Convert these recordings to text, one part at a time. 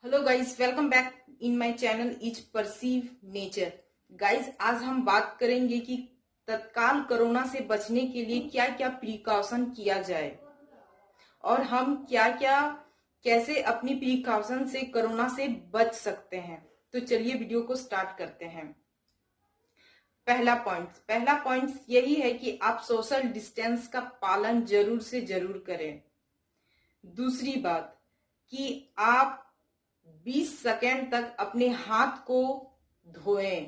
Hello guys, welcome back in my channel is perceive nature. Guys, आज हम बात करेंगे कि तत्काल कोरोना से बचने के लिए क्या क्या प्रिकॉशन किया जाए और हम क्या क्या कैसे अपनी प्रिकॉशन से कोरोना से बच सकते हैं। तो चलिए वीडियो को स्टार्ट करते हैं। पहला पॉइंट यही है कि आप सोशल डिस्टेंस का पालन जरूर से जरूर करें। दूसरी बात कि आप 20 सेकेंड तक अपने हाथ को धोएं।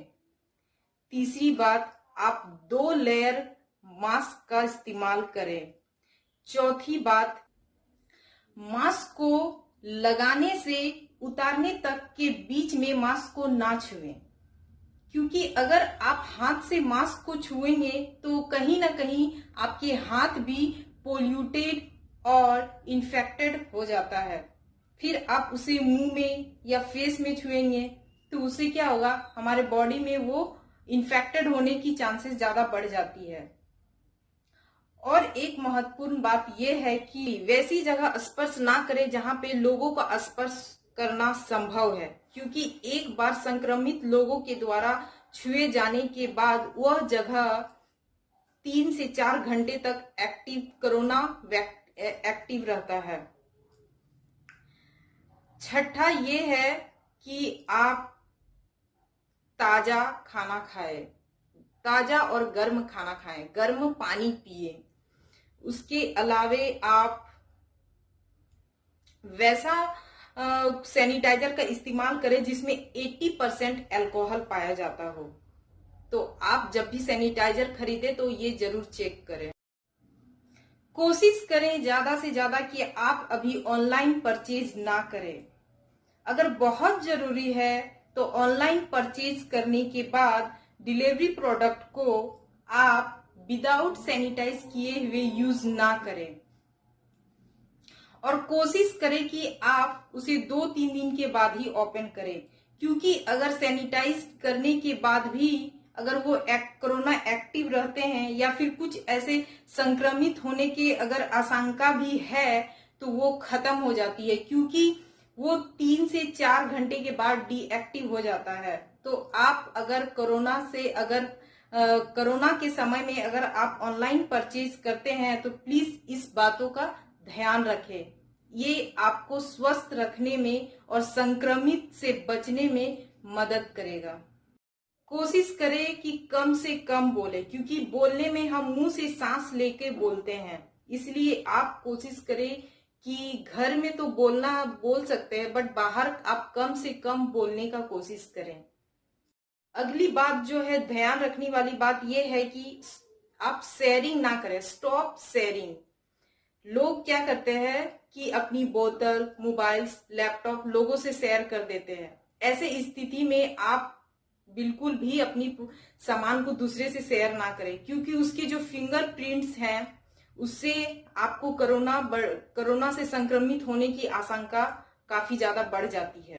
तीसरी बात, आप 2 लेयर मास्क का इस्तेमाल करें। चौथी बात, मास्क को लगाने से उतारने तक के बीच में मास्क को ना छुएं, क्योंकि अगर आप हाथ से मास्क को छुएंगे तो कहीं ना कहीं आपके हाथ भी पोल्यूटेड और इन्फेक्टेड हो जाता है। फिर आप उसे मुंह में या फेस में छुएंगे तो उससे क्या होगा, हमारे बॉडी में वो इन्फेक्टेड होने की चांसेस ज्यादा बढ़ जाती है। और एक महत्वपूर्ण बात यह है कि वैसी जगह स्पर्श ना करें जहां पे लोगों का स्पर्श करना संभव है, क्योंकि एक बार संक्रमित लोगों के द्वारा छुए जाने के बाद वह जगह 3 से 4 घंटे तक कोरोना एक्टिव रहता है। छठा ये है कि आप ताजा खाना खाएं, ताजा और गर्म खाना खाएं, गर्म पानी पिए। उसके अलावे आप वैसा सैनिटाइजर का इस्तेमाल करें जिसमें 80% अल्कोहल पाया जाता हो। तो आप जब भी सैनिटाइजर खरीदे तो ये जरूर चेक करें। कोशिश करें ज्यादा से ज्यादा कि आप अभी ऑनलाइन परचेज ना करें। अगर बहुत जरूरी है तो ऑनलाइन परचेज करने के बाद डिलीवरी प्रोडक्ट को आप विदाउट सैनिटाइज किए हुए यूज ना करें, और कोशिश करें कि आप उसे 2-3 दिन के बाद ही ओपन करें, क्योंकि अगर सैनिटाइज करने के बाद भी अगर वो कोरोना एक्टिव रहते हैं या फिर कुछ ऐसे संक्रमित होने की अगर आशंका भी है तो वो खत्म हो जाती है, क्योंकि वो 3 से 4 घंटे के बाद डीएक्टिव हो जाता है। तो आप अगर कोरोना के समय में अगर आप ऑनलाइन परचेज करते हैं तो प्लीज इस बातों का ध्यान रखें। ये आपको स्वस्थ रखने में और संक्रमित से बचने में मदद करेगा। कोशिश करें कि कम से कम बोले, क्योंकि बोलने में हम मुंह से सांस लेके बोलते हैं। इसलिए आप कोशिश करें कि घर में तो बोल सकते हैं, बट बाहर आप कम से कम बोलने का कोशिश करें। अगली बात जो है ध्यान रखने वाली बात यह है कि आप शेयरिंग ना करें, स्टॉप शेयरिंग। लोग क्या करते हैं कि अपनी बोतल, मोबाइल्स, लैपटॉप लोगों से शेयर कर देते हैं। ऐसे स्थिति में आप बिल्कुल भी अपनी सामान को दूसरे से शेयर ना करें, क्योंकि उसके जो फिंगरप्रिंट्स हैं उससे आपको कोरोना से संक्रमित होने की आशंका काफी ज्यादा बढ़ जाती है।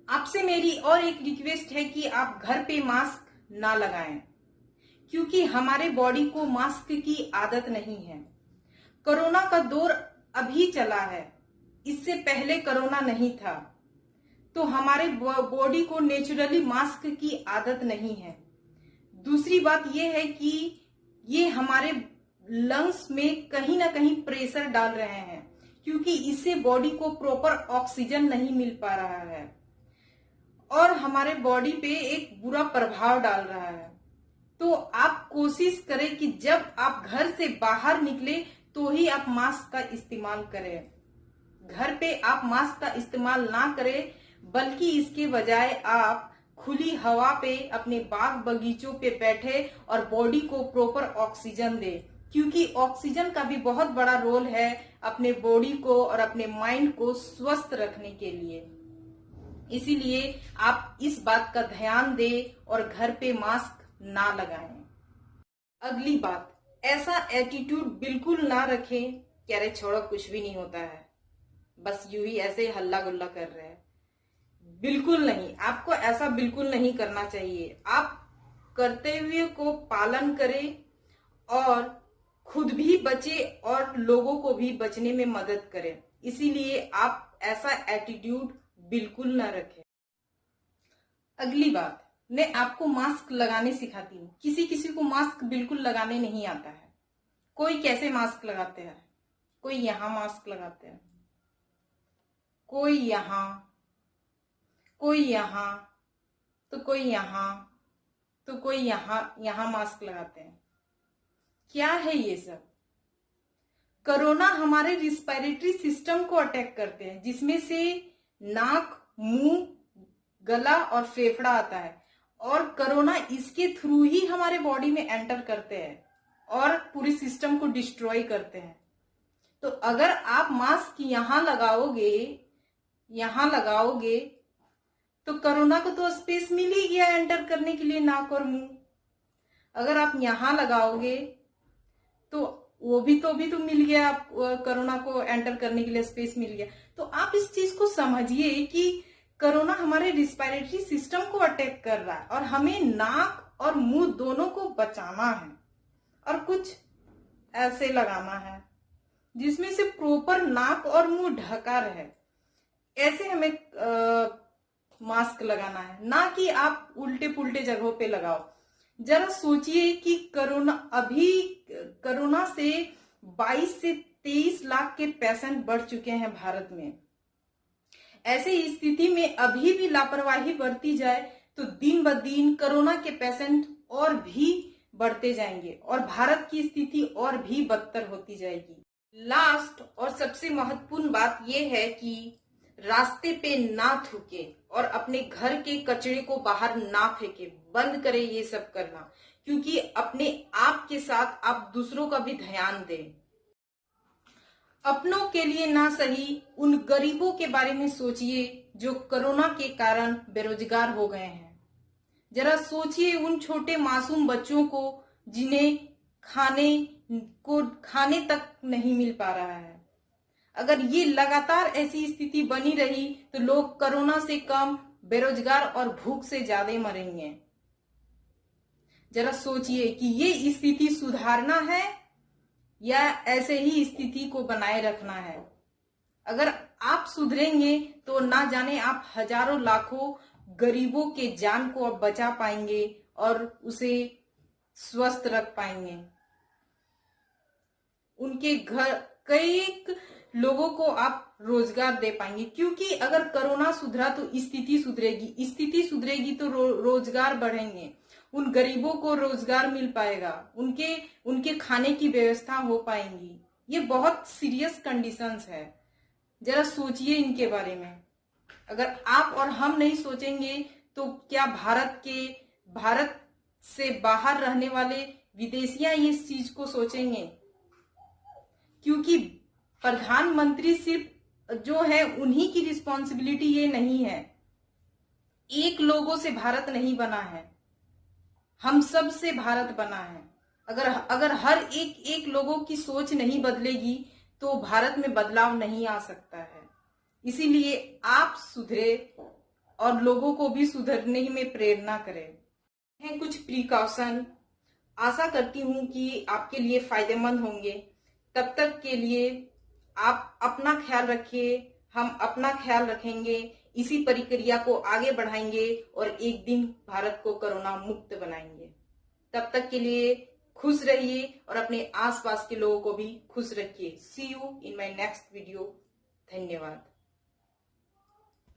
आपसे मेरी और एक रिक्वेस्ट है कि आप घर पे मास्क ना लगाएं, क्योंकि हमारे बॉडी को मास्क की आदत नहीं है। कोरोना का दौर अभी चला है, इससे पहले कोरोना नहीं था, तो हमारे बॉडी को नेचुरली मास्क की आदत नहीं है। दूसरी बात यह है कि ये हमारे लंग्स में कहीं ना कहीं प्रेशर डाल रहे हैं, क्योंकि इससे बॉडी को प्रॉपर ऑक्सीजन नहीं मिल पा रहा है और हमारे बॉडी पे एक बुरा प्रभाव डाल रहा है। तो आप कोशिश करें कि जब आप घर से बाहर निकले तो ही आप मास्क का इस्तेमाल करें। घर पे आप मास्क का इस्तेमाल ना करें, बल्कि इसके बजाय आप खुली हवा पे अपने बाग बगीचों पे बैठे और बॉडी को प्रॉपर ऑक्सीजन दे, क्योंकि ऑक्सीजन का भी बहुत बड़ा रोल है अपने बॉडी को और अपने माइंड को स्वस्थ रखने के लिए। इसीलिए आप इस बात का ध्यान दें और घर पे मास्क ना लगाएं। अगली बात, ऐसा एटीट्यूड बिल्कुल ना रखें कि अरे छोड़ो कुछ भी नहीं होता है, बस यूं ही ऐसे हल्ला गुल्ला कर रहे हैं। बिल्कुल नहीं, आपको ऐसा बिल्कुल नहीं करना चाहिए। आप कर्तव्य को पालन करें और खुद भी बचे और लोगों को भी बचने में मदद करें। इसीलिए आप ऐसा एटीट्यूड बिल्कुल ना रखें। अगली बात, मैं आपको मास्क लगाने सिखाती हूँ। किसी किसी को मास्क बिल्कुल लगाने नहीं आता है। कोई कैसे मास्क लगाते हैं, कोई यहाँ मास्क लगाते हैं, कोई यहाँ, कोई यहाँ, तो कोई यहाँ, तो कोई यहाँ मास्क लगाते हैं। क्या है ये सब? कोरोना हमारे रिस्पिरेटरी सिस्टम को अटैक करते हैं, जिसमें से नाक, मुंह, गला और फेफड़ा आता है, और कोरोना इसके थ्रू ही हमारे बॉडी में एंटर करते हैं और पूरी सिस्टम को डिस्ट्रॉय करते हैं। तो अगर आप मास्क यहाँ लगाओगे तो कोरोना को तो स्पेस मिल ही गया एंटर करने के लिए, नाक और मुंह। अगर आप यहाँ लगाओगे तो वो भी तो मिल गया, आप कोरोना को एंटर करने के लिए स्पेस मिल गया। तो आप इस चीज को समझिए कि कोरोना हमारे रिस्पिरेटरी सिस्टम को अटैक कर रहा है और हमें नाक और मुंह दोनों को बचाना है, और कुछ ऐसे लगाना है जिसमें से प्रॉपर नाक और मुंह ढका रहे। ऐसे हमें मास्क लगाना है, ना कि आप उल्टे पुल्टे जगहों पे लगाओ। जरा सोचिए कि कोरोना से 22 से 23 लाख के पेशेंट बढ़ चुके हैं भारत में। ऐसे स्थिति में अभी भी लापरवाही बरती जाए तो दिन ब दिन कोरोना के पेशेंट और भी बढ़ते जाएंगे और भारत की स्थिति और भी बदतर होती जाएगी। लास्ट और सबसे महत्वपूर्ण बात यह है कि रास्ते पे ना थूके और अपने घर के कचरे को बाहर ना फेंके। बंद करें ये सब करना, क्योंकि अपने आप के साथ आप दूसरों का भी ध्यान दें। अपनों के लिए ना सही, उन गरीबों के बारे में सोचिए जो कोरोना के कारण बेरोजगार हो गए हैं। जरा सोचिए उन छोटे मासूम बच्चों को जिन्हें खाने तक नहीं मिल पा रहा है। अगर ये लगातार ऐसी स्थिति बनी रही तो लोग कोरोना से कम बेरोजगार और भूख से ज्यादा मरेंगे। जरा सोचिए कि ये स्थिति सुधारना है या ऐसे ही स्थिति को बनाए रखना है। अगर आप सुधरेंगे तो ना जाने आप हजारों लाखों गरीबों के जान को आप बचा पाएंगे और उसे स्वस्थ रख पाएंगे। उनके घर कई लोगों को आप रोजगार दे पाएंगे, क्योंकि अगर कोरोना सुधरा तो स्थिति सुधरेगी, स्थिति सुधरेगी तो रोजगार बढ़ेंगे, उन गरीबों को रोजगार मिल पाएगा, उनके खाने की व्यवस्था हो पाएंगी। ये बहुत सीरियस कंडीशंस है। जरा सोचिए इनके बारे में। अगर आप और हम नहीं सोचेंगे तो क्या भारत से बाहर रहने वाले विदेशियां इस चीज को सोचेंगे? क्योंकि प्रधानमंत्री सिर्फ जो है उन्हीं की रिस्पॉन्सिबिलिटी ये नहीं है। एक लोगों से भारत नहीं बना है, हम सब से भारत बना है। अगर हर एक लोगों की सोच नहीं बदलेगी तो भारत में बदलाव नहीं आ सकता है। इसीलिए आप सुधरे और लोगों को भी सुधरने में प्रेरणा करें। हैं कुछ प्रिकॉशन, आशा करती हूं कि आपके लिए फायदेमंद होंगे। तब तक के लिए आप अपना ख्याल रखिए, हम अपना ख्याल रखेंगे, इसी प्रक्रिया को आगे बढ़ाएंगे और एक दिन भारत को कोरोना मुक्त बनाएंगे। तब तक के लिए खुश रहिए और अपने आसपास के लोगों को भी खुश रखिए। See you in my next video. धन्यवाद।